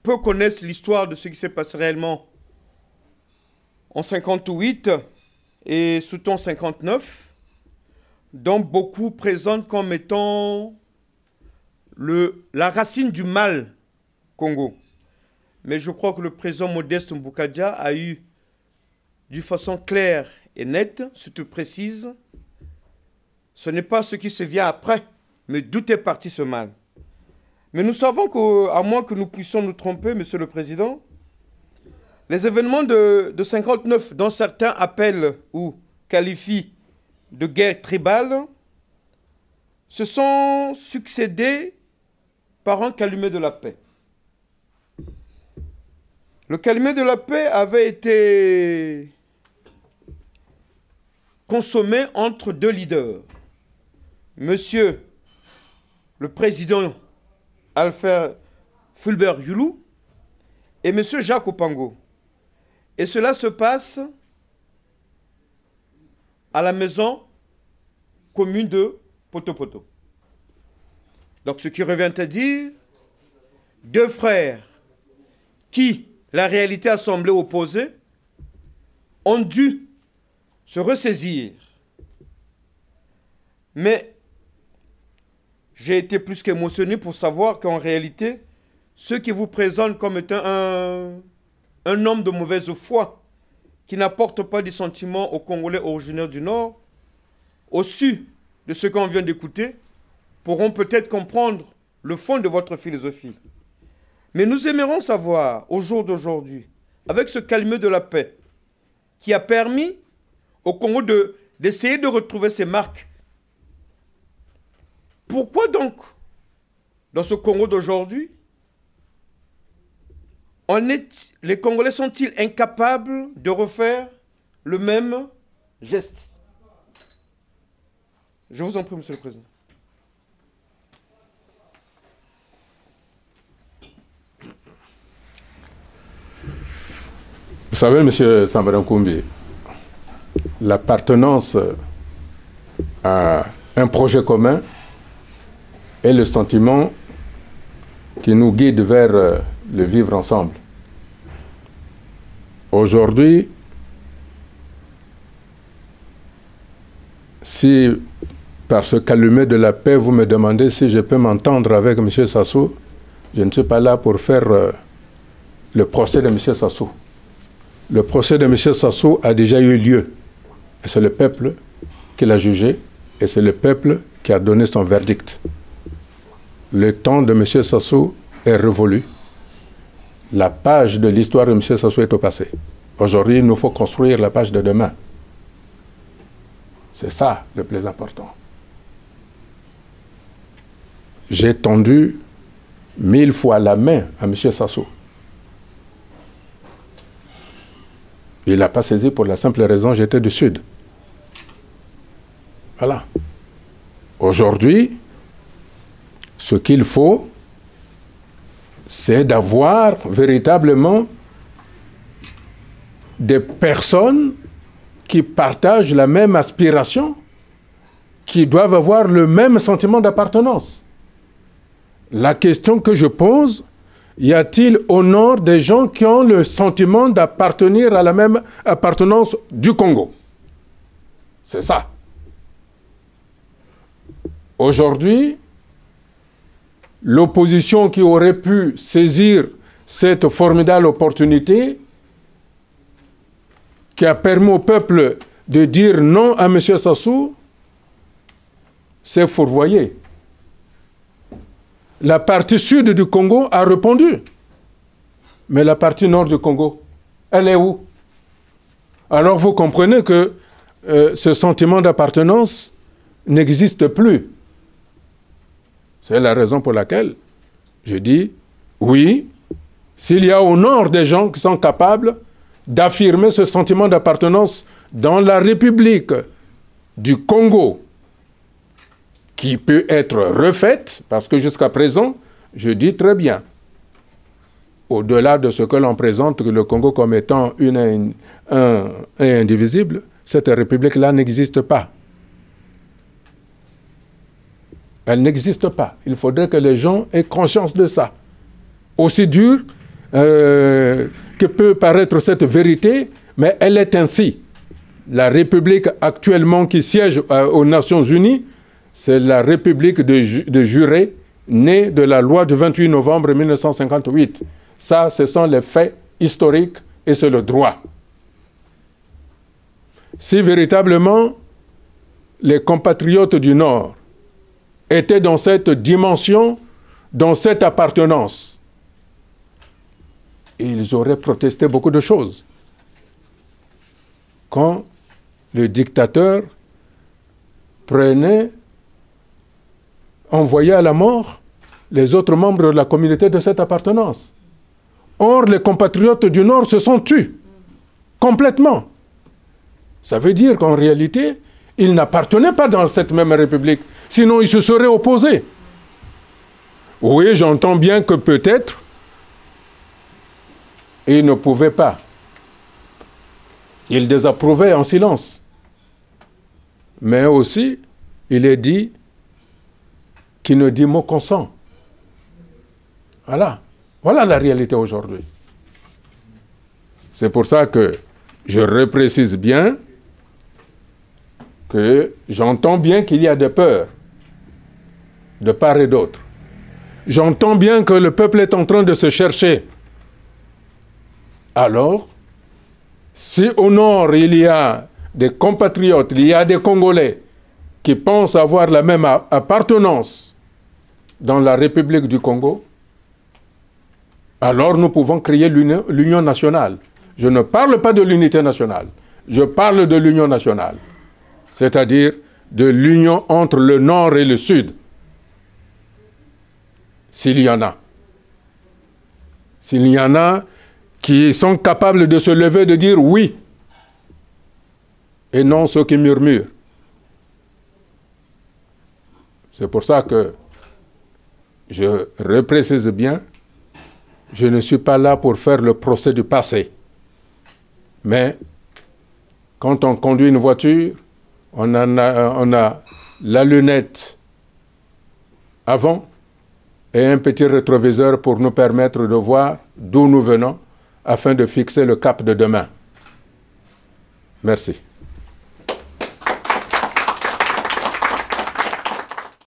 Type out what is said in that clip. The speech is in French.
peu connaissent l'histoire de ce qui s'est passé réellement en 58 et surtout en 59, dont beaucoup présentent comme étant la racine du mal Congo. Mais je crois que le président Modeste Mboukadia a eu, d'une façon claire et nette, surtout précise, ce n'est pas ce qui se vient après, mais d'où est parti ce mal. Mais nous savons qu'à moins que nous puissions nous tromper, Monsieur le Président, les événements de 59, dont certains appellent ou qualifient de guerre tribale, se sont succédés par un calumet de la paix. Le calumet de la paix avait été consommé entre deux leaders. Monsieur le Président Alpha Fulbert Yulu et Monsieur Jacques Opango. Et cela se passe à la maison commune de Poto-Poto. Donc ce qui revient à dire, deux frères qui, la réalité a semblé opposée, ont dû se ressaisir. Mais j'ai été plus qu'émotionné pour savoir qu'en réalité, ceux qui vous présentent comme étant un homme de mauvaise foi, qui n'apporte pas des sentiments aux Congolais originaires du Nord, au su de ce qu'on vient d'écouter, pourront peut-être comprendre le fond de votre philosophie. Mais nous aimerions savoir, au jour d'aujourd'hui, avec ce calumet de la paix, qui a permis au Congo d'essayer de retrouver ses marques, pourquoi donc, dans ce Congo d'aujourd'hui, les Congolais sont-ils incapables de refaire le même geste? Je vous en prie, Monsieur le Président. Vous savez, M. Sambara-Nkoumbi, l'appartenance à un projet commun est le sentiment qui nous guide vers le vivre ensemble. Aujourd'hui, si par ce calumet de la paix, vous me demandez si je peux m'entendre avec M. Sassou, je ne suis pas là pour faire le procès de M. Sassou. Le procès de M. Sassou a déjà eu lieu. Et c'est le peuple qui l'a jugé et c'est le peuple qui a donné son verdict. Le temps de M. Sassou est révolu. La page de l'histoire de M. Sassou est au passé. Aujourd'hui, il nous faut construire la page de demain. C'est ça le plus important. J'ai tendu 1000 fois la main à M. Sassou. Il n'a pas saisi pour la simple raison j'étais du Sud. Voilà. Aujourd'hui, ce qu'il faut, c'est d'avoir véritablement des personnes qui partagent la même aspiration, qui doivent avoir le même sentiment d'appartenance. La question que je pose, y a-t-il au nord des gens qui ont le sentiment d'appartenir à la même appartenance du Congo? C'est ça. Aujourd'hui, l'opposition qui aurait pu saisir cette formidable opportunité, qui a permis au peuple de dire non à M. Sassou, s'est fourvoyée. La partie sud du Congo a répondu. Mais la partie nord du Congo, elle est où? Alors vous comprenez que ce sentiment d'appartenance n'existe plus. C'est la raison pour laquelle je dis, oui, s'il y a au nord des gens qui sont capables d'affirmer ce sentiment d'appartenance dans la République du Congo, qui peut être refaite, parce que jusqu'à présent, je dis très bien, au-delà de ce que l'on présente le Congo comme étant un indivisible, cette République-là n'existe pas. Elle n'existe pas. Il faudrait que les gens aient conscience de ça. Aussi dur que peut paraître cette vérité, mais elle est ainsi. La République actuellement qui siège aux Nations Unies, c'est la République de jurés née de la loi du 28 novembre 1958. Ça, ce sont les faits historiques et c'est le droit. Si véritablement les compatriotes du Nord étaient dans cette dimension, dans cette appartenance, ils auraient protesté beaucoup de choses. Quand le dictateur envoyait à la mort les autres membres de la communauté de cette appartenance. Or, les compatriotes du Nord se sont tus complètement. Ça veut dire qu'en réalité, ils n'appartenaient pas dans cette même République, sinon ils se seraient opposés. Oui, j'entends bien que peut-être, ils ne pouvaient pas. Ils désapprouvaient en silence. Mais aussi, il est dit, qui ne dit mot consent. Voilà. Voilà la réalité aujourd'hui. C'est pour ça que je reprécise bien que j'entends bien qu'il y a des peurs de part et d'autre. J'entends bien que le peuple est en train de se chercher. Alors, si au nord il y a des compatriotes, il y a des Congolais qui pensent avoir la même appartenance dans la République du Congo, alors nous pouvons créer l'union nationale. Je ne parle pas de l'unité nationale, je parle de l'union nationale, c'est-à-dire de l'union entre le nord et le sud, s'il y en a. S'il y en a qui sont capables de se lever, de dire oui, et non ceux qui murmurent. C'est pour ça que je reprécise bien, je ne suis pas là pour faire le procès du passé. Mais quand on conduit une voiture, on a la lunette avant et un petit rétroviseur pour nous permettre de voir d'où nous venons afin de fixer le cap de demain. Merci.